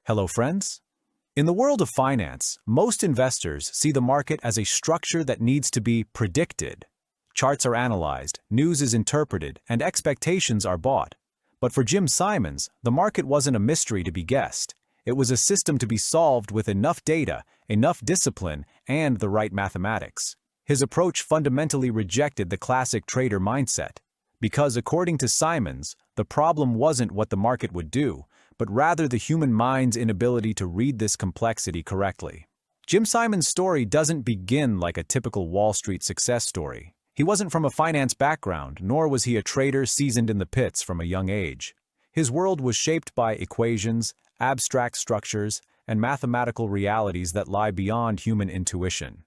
Hello, friends. In the world of finance, most investors see the market as a structure that needs to be predicted. Charts are analyzed, news is interpreted, and expectations are bought. But for Jim Simons, the market wasn't a mystery to be guessed. It was a system to be solved with enough data, enough discipline, and the right mathematics. His approach fundamentally rejected the classic trader mindset. Because according to Simons, the problem wasn't what the market would do, but rather the human mind's inability to read this complexity correctly. Jim Simons' story doesn't begin like a typical Wall Street success story. He wasn't from a finance background, nor was he a trader seasoned in the pits from a young age. His world was shaped by equations, abstract structures, and mathematical realities that lie beyond human intuition.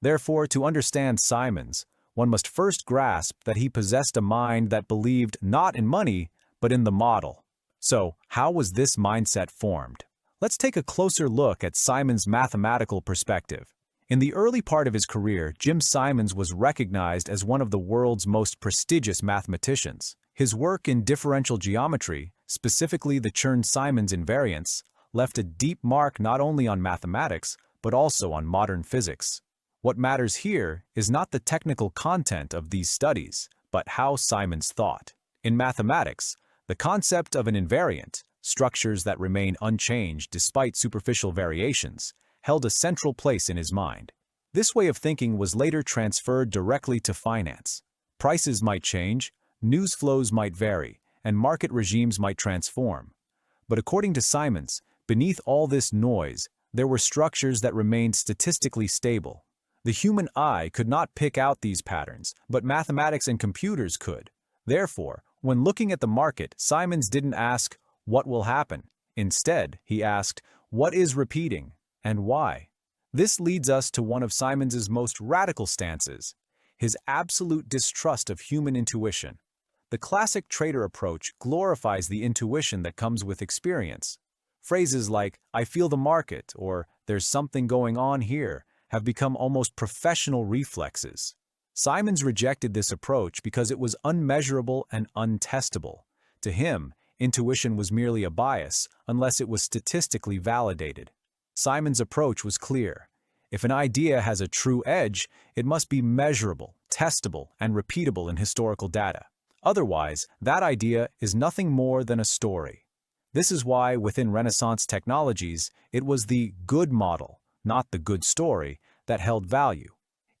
Therefore, to understand Simons, one must first grasp that he possessed a mind that believed not in money, but in the model. So, how was this mindset formed? Let's take a closer look at Simons' mathematical perspective. In the early part of his career, Jim Simons was recognized as one of the world's most prestigious mathematicians. His work in differential geometry, specifically the Chern-Simons invariance, left a deep mark not only on mathematics, but also on modern physics. What matters here is not the technical content of these studies, but how Simons thought. In mathematics, the concept of an invariant, structures that remain unchanged despite superficial variations, held a central place in his mind. This way of thinking was later transferred directly to finance. Prices might change, news flows might vary, and market regimes might transform. But according to Simons, beneath all this noise, there were structures that remained statistically stable. The human eye could not pick out these patterns, but mathematics and computers could. Therefore, when looking at the market, Simons didn't ask, "What will happen?" Instead, he asked, "What is repeating, and why?" This leads us to one of Simons's most radical stances, his absolute distrust of human intuition. The classic trader approach glorifies the intuition that comes with experience. Phrases like, "I feel the market," or "there's something going on here," have become almost professional reflexes. Simons rejected this approach because it was unmeasurable and untestable. To him, intuition was merely a bias unless it was statistically validated. Simons' approach was clear. If an idea has a true edge, it must be measurable, testable, and repeatable in historical data. Otherwise, that idea is nothing more than a story. This is why, within Renaissance technologies, it was the good model, not the good story, that held value.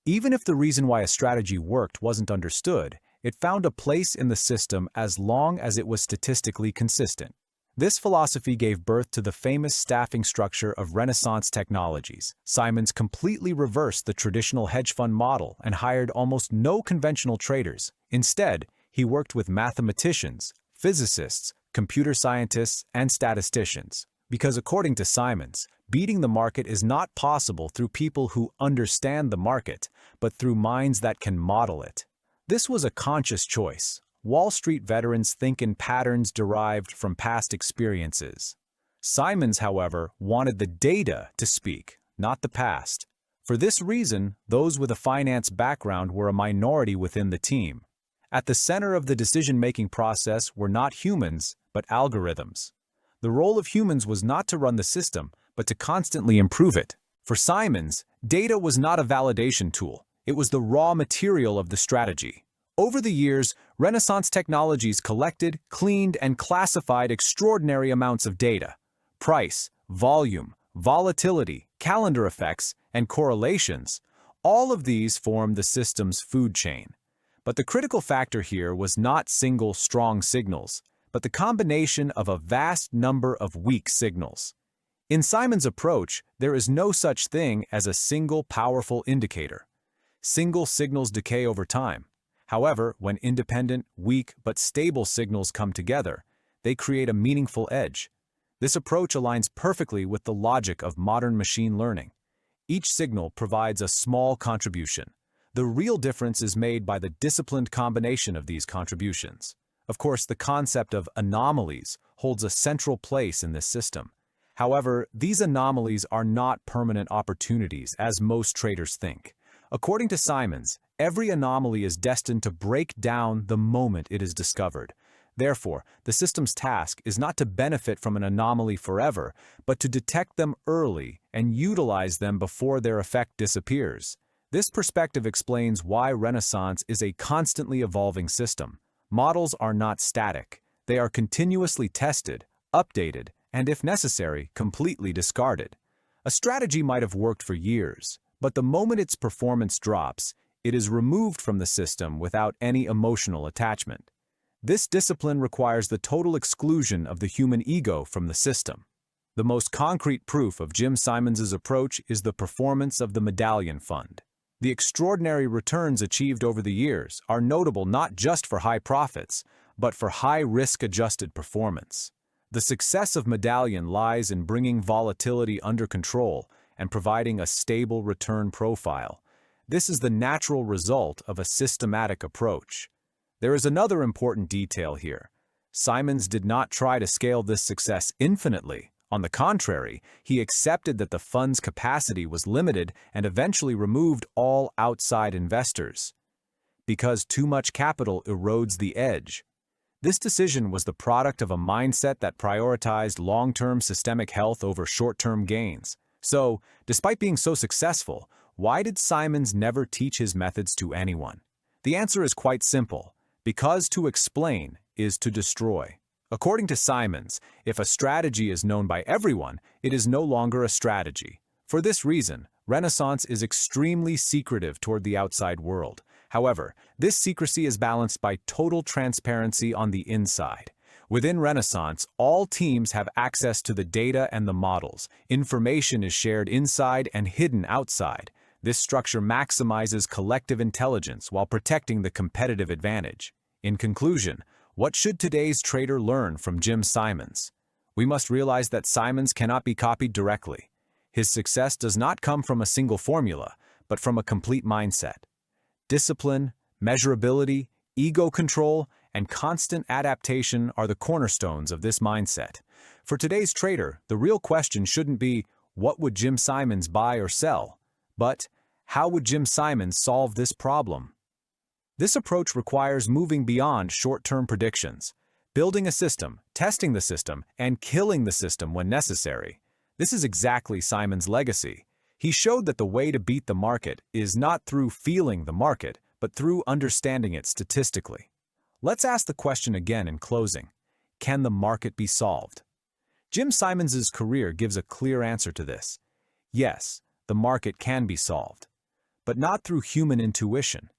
Even if the reason why a strategy worked wasn't understood, it found a place in the system as long as it was statistically consistent. This philosophy gave birth to the famous staffing structure of Renaissance technologies. Simons completely reversed the traditional hedge fund model and hired almost no conventional traders. Instead, he worked with mathematicians, physicists, computer scientists, and statisticians. Because according to Simons, beating the market is not possible through people who understand the market, but through minds that can model it. This was a conscious choice. Wall Street veterans think in patterns derived from past experiences. Simons, however, wanted the data to speak, not the past. For this reason, those with a finance background were a minority within the team. At the center of the decision-making process were not humans, but algorithms. The role of humans was not to run the system, but to constantly improve it. For Simons, data was not a validation tool. It was the raw material of the strategy. Over the years, Renaissance technologies collected, cleaned, and classified extraordinary amounts of data. Price, volume, volatility, calendar effects, and correlations. All of these formed the system's food chain. But the critical factor here was not single strong signals, but the combination of a vast number of weak signals. In Simons' approach, there is no such thing as a single powerful indicator. Single signals decay over time. However, when independent, weak, but stable signals come together, they create a meaningful edge. This approach aligns perfectly with the logic of modern machine learning. Each signal provides a small contribution. The real difference is made by the disciplined combination of these contributions. Of course, the concept of anomalies holds a central place in this system. However, these anomalies are not permanent opportunities, as most traders think. According to Simons, every anomaly is destined to break down the moment it is discovered. Therefore, the system's task is not to benefit from an anomaly forever, but to detect them early and utilize them before their effect disappears. This perspective explains why Renaissance is a constantly evolving system. Models are not static. They are continuously tested, updated, and if necessary, completely discarded. A strategy might have worked for years, but the moment its performance drops, it is removed from the system without any emotional attachment. This discipline requires the total exclusion of the human ego from the system. The most concrete proof of Jim Simons's approach is the performance of the Medallion Fund. The extraordinary returns achieved over the years are notable not just for high profits, but for high risk-adjusted performance. The success of Medallion lies in bringing volatility under control and providing a stable return profile. This is the natural result of a systematic approach. There is another important detail here. Simons did not try to scale this success infinitely. On the contrary, he accepted that the fund's capacity was limited and eventually removed all outside investors. Because too much capital erodes the edge. This decision was the product of a mindset that prioritized long-term systemic health over short-term gains. So, despite being so successful, why did Simons never teach his methods to anyone? The answer is quite simple. Because to explain is to destroy. According to Simons, if a strategy is known by everyone, it is no longer a strategy. For this reason, Renaissance is extremely secretive toward the outside world. However, this secrecy is balanced by total transparency on the inside. Within Renaissance, all teams have access to the data and the models. Information is shared inside and hidden outside. This structure maximizes collective intelligence while protecting the competitive advantage. In conclusion, what should today's trader learn from Jim Simons? We must realize that Simons cannot be copied directly. His success does not come from a single formula, but from a complete mindset. Discipline, measurability, ego control, and constant adaptation are the cornerstones of this mindset. For today's trader, the real question shouldn't be, what would Jim Simons buy or sell? But, how would Jim Simons solve this problem? This approach requires moving beyond short-term predictions, building a system, testing the system, and killing the system when necessary. This is exactly Simons' legacy. He showed that the way to beat the market is not through feeling the market, but through understanding it statistically. Let's ask the question again in closing. Can the market be solved? Jim Simons' career gives a clear answer to this. Yes, the market can be solved, but not through human intuition.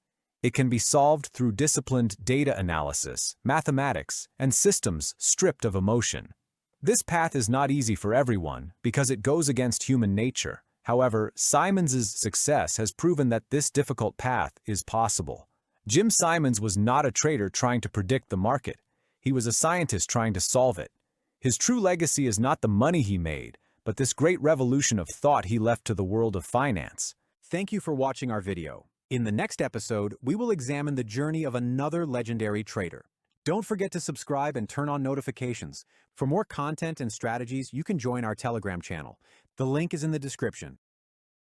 It can be solved through disciplined data analysis, mathematics, and systems stripped of emotion. This path is not easy for everyone because it goes against human nature. However, Simons' success has proven that this difficult path is possible. Jim Simons was not a trader trying to predict the market. He was a scientist trying to solve it. His true legacy is not the money he made, but this great revolution of thought he left to the world of finance. Thank you for watching our video. In the next episode, we will examine the journey of another legendary trader. Don't forget to subscribe and turn on notifications. For more content and strategies, you can join our Telegram channel. The link is in the description.